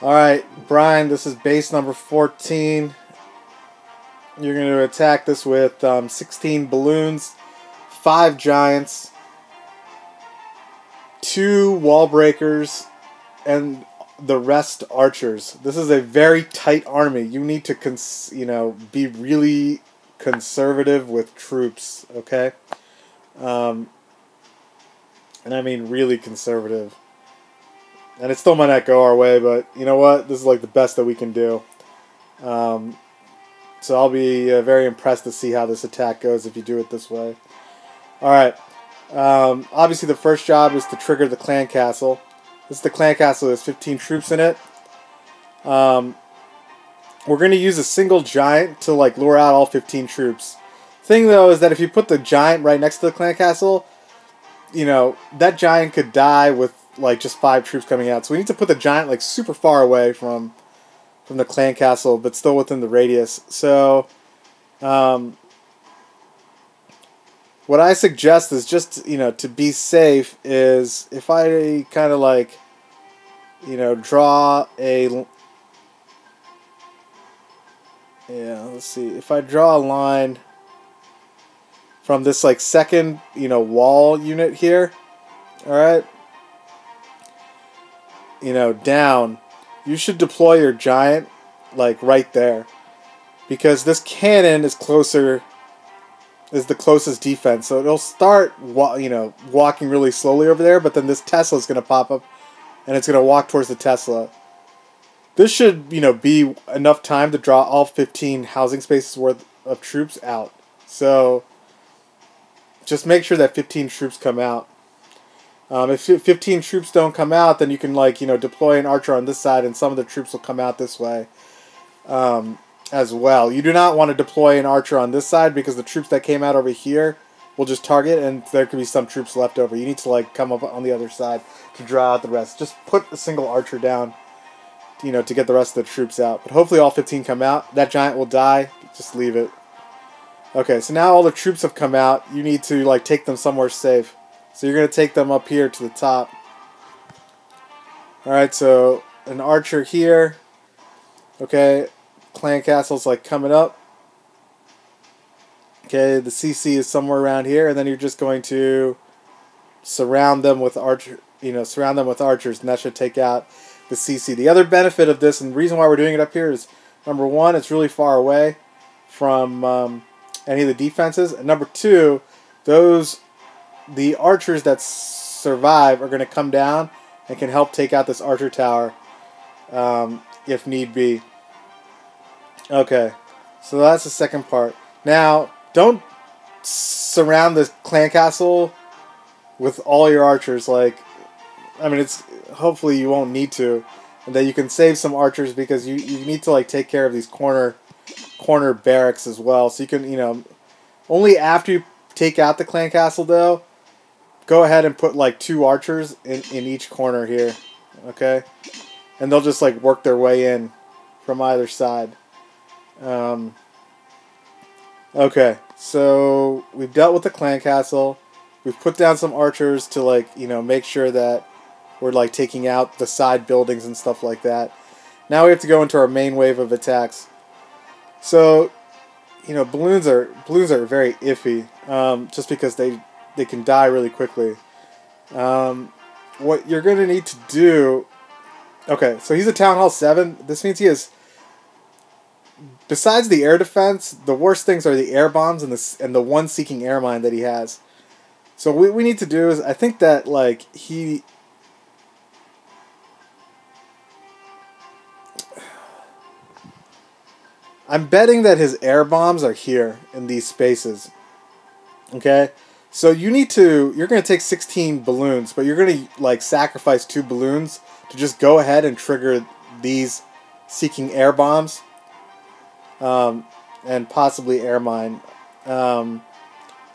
Alright, Brian, this is base number 14. You're going to attack this with 16 balloons, 5 giants, 2 wall breakers, and the rest archers. This is a very tight army. You need to, be really conservative with troops, okay? And I mean really conservative. And it still might not go our way, but you know what? This is like the best that we can do. So I'll be very impressed to see how this attack goes if you do it this way. Alright. Obviously the first job is to trigger the clan castle. This is the clan castle. There's 15 troops in it. We're going to use a single giant to like lure out all 15 troops. Thing though is that if you put the giant right next to the clan castle, that giant could die with like just 5 troops coming out. So we need to put the giant like super far away from the clan castle, but still within the radius. So what I suggest is just, to be safe is if I kind of like, draw a, let's see, if I draw a line from this like second, wall unit here, alright, down, you should deploy your giant like right there, because this cannon is the closest defense, so it'll start walking really slowly over there, but then this Tesla is going to pop up and it's going to walk towards the Tesla. This should be enough time to draw all 15 housing spaces worth of troops out. So just make sure that 15 troops come out. If 15 troops don't come out, then you can deploy an archer on this side, and some of the troops will come out this way as well. You do not want to deploy an archer on this side because the troops that came out over here will just target, and there could be some troops left over. You need to come up on the other side to draw out the rest. Just put a single archer down, to get the rest of the troops out. But hopefully all 15 come out. That giant will die. Just leave it. Okay, so now all the troops have come out. You need to take them somewhere safe. So you're going to take them up here to the top. Alright, so an archer here. Okay, clan castle's coming up. Okay, the CC is somewhere around here, and then you're just going to surround them with archers, and that should take out the CC. The other benefit of this, and the reason why we're doing it up here, is number one, it's really far away from any of the defenses, and number two, the archers that survive are going to come down and can help take out this archer tower if need be. Okay, so that's the second part. Now, don't surround the clan castle with all your archers. Hopefully you won't need to, and that you can save some archers because you need to take care of these corner barracks as well. So you can only after you take out the clan castle though, go ahead and put 2 archers in each corner here, okay? And they'll just work their way in from either side. Okay, so we've dealt with the clan castle. We've put down some archers to make sure that we're taking out the side buildings and stuff like that. Now we have to go into our main wave of attacks. So, balloons are very iffy, just because they can die really quickly. What you're going to need to do... Okay, so he's a Town Hall 7. This means he has... Besides the air defense, the worst things are the air bombs and the one seeking air mine that he has. So what we need to do is, I think that, he... I'm betting that his air bombs are here in these spaces. Okay? So you're going to take 16 balloons, but you're going to sacrifice 2 balloons to just go ahead and trigger these seeking air bombs, and possibly air mine.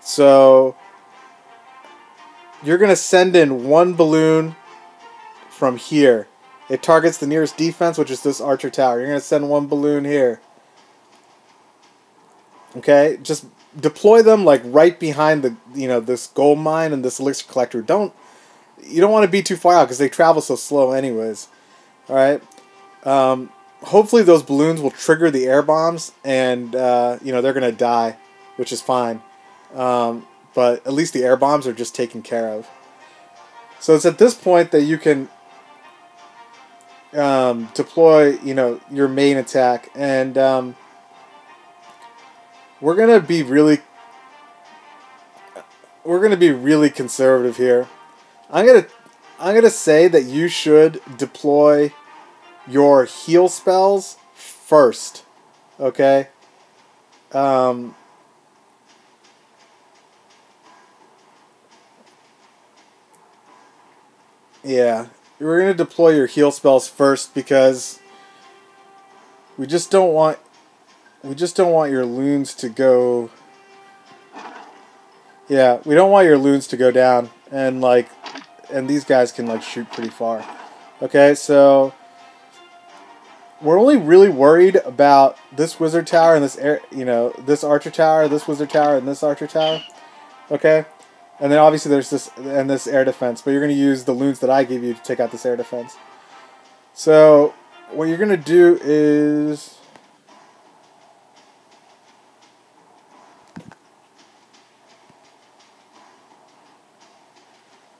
So you're going to send in 1 balloon from here. It targets the nearest defense, which is this archer tower. You're going to send 1 balloon here. Okay, just deploy them right behind the this gold mine and this elixir collector. You don't want to be too far out because they travel so slow anyways. All right. Hopefully those balloons will trigger the air bombs, and you know, they're gonna die, which is fine. But at least the air bombs are just taken care of. So it's at this point that you can deploy, you know, your main attack, and we're gonna be really conservative here. I'm gonna say that you should deploy your heal spells first, okay? Yeah, we're gonna deploy your heal spells first because we just don't want your loons to go. Yeah, we don't want your loons to go down, and like, and these guys can like shoot pretty far. Okay, so we're only really worried about this wizard tower and this air, you know, this archer tower, this wizard tower, and this archer tower. Okay, and then obviously there's this and this air defense, but you're gonna use the loons that I give you to take out this air defense. So what you're gonna do is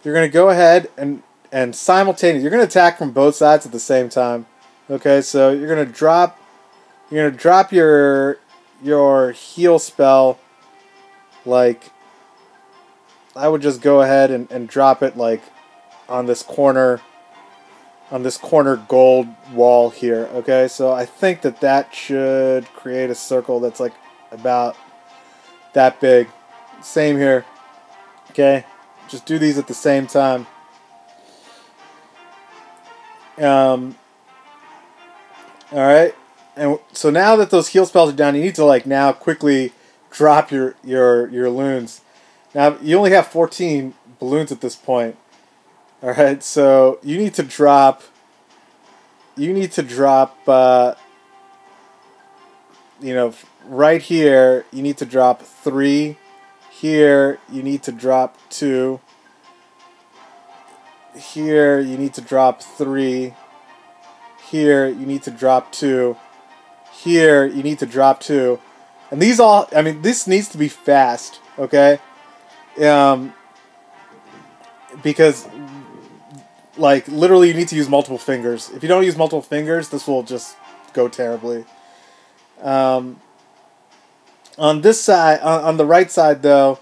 you're going to go ahead and simultaneously, you're going to attack from both sides at the same time. Okay, so you're going to drop your heal spell, like, I would just go ahead and drop it like on this corner gold wall here. Okay, so I think that should create a circle that's like about that big. Same here. Okay. Just do these at the same time. Alright. And so now that those heal spells are down, you need to like now quickly drop your loons. Now you only have 14 balloons at this point. Alright, so you need to drop you know, right here you need to drop 3. Here, you need to drop 2. Here, you need to drop 3. Here, you need to drop 2. Here, you need to drop 2. And these all, I mean, this needs to be fast, okay? Because, like, literally you need to use multiple fingers. If you don't use multiple fingers, this will just go terribly. On this side, on the right side though,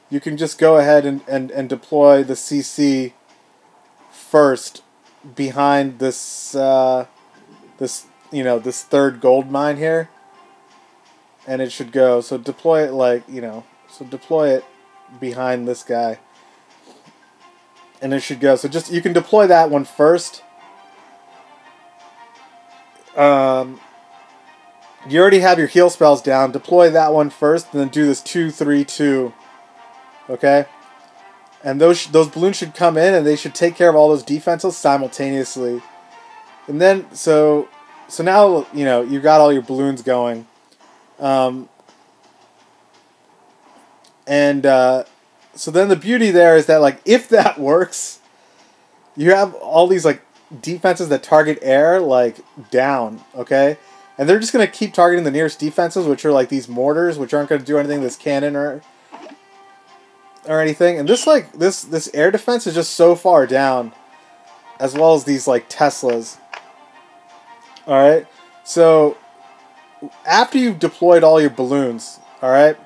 you can just go ahead and deploy the CC first behind this this third gold mine here, and it should go. So deploy it like, you know, so deploy it behind this guy, and it should go. So just, you can deploy that one first. You already have your heal spells down. Deploy that one first, and then do this 2-3-2. Okay? And those balloons should come in, and they should take care of all those defenses simultaneously. And then, so now, you know, you got all your balloons going. So then the beauty there is that, like, if that works, you have all these, like, defenses that target air, like, down, okay? And they're just going to keep targeting the nearest defenses, which are like these mortars, which aren't going to do anything to this cannon or anything. And this, like, this air defense is just so far down, as well as these, like, Teslas. Alright? So, after you've deployed all your balloons, alright?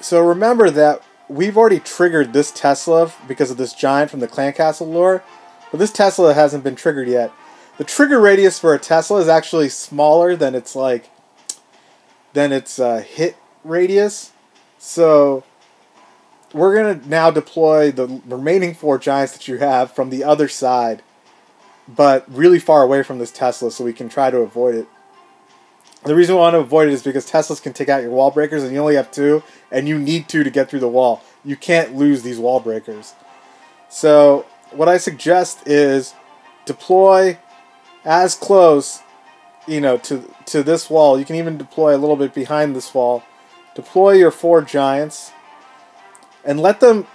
So remember that we've already triggered this Tesla because of this giant from the Clan Castle lore, but this Tesla hasn't been triggered yet. The trigger radius for a Tesla is actually smaller than its hit radius. So we're gonna now deploy the remaining 4 giants that you have from the other side, but really far away from this Tesla, so we can try to avoid it. The reason we want to avoid it is because Teslas can take out your wall breakers, and you only have 2, and you need 2 to get through the wall. You can't lose these wall breakers. So what I suggest is deploy as close, you know, to this wall. You can even deploy a little bit behind this wall. Deploy your 4 giants and let them,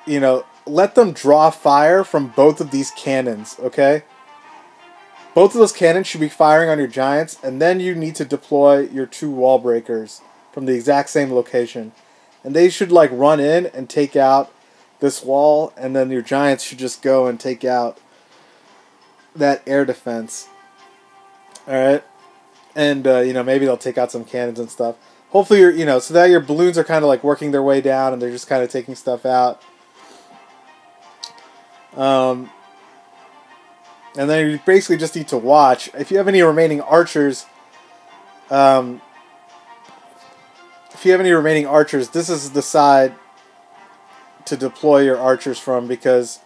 you know, let them draw fire from both of these cannons, okay? Both of those cannons should be firing on your giants, and then you need to deploy your 2 wall breakers from the exact same location. And they should like run in and take out this wall, and then your giants should just go and take out that air defense. Alright? And, maybe they'll take out some cannons and stuff. Hopefully, so that your balloons are kind of like working their way down and they're just kind of taking stuff out. And then you basically just need to watch. If you have any remaining archers, this is the side to deploy your archers from, because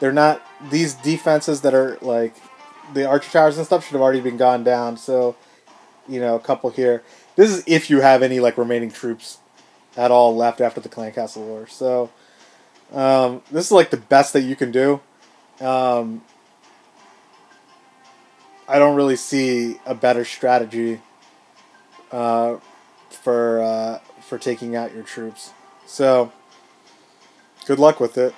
they're not, these defenses that are like the archer towers and stuff should have already been gone down. So, a couple here. This is if you have any like remaining troops at all left after the Clan Castle War. So, this is like the best that you can do. I don't really see a better strategy for taking out your troops. So, good luck with it.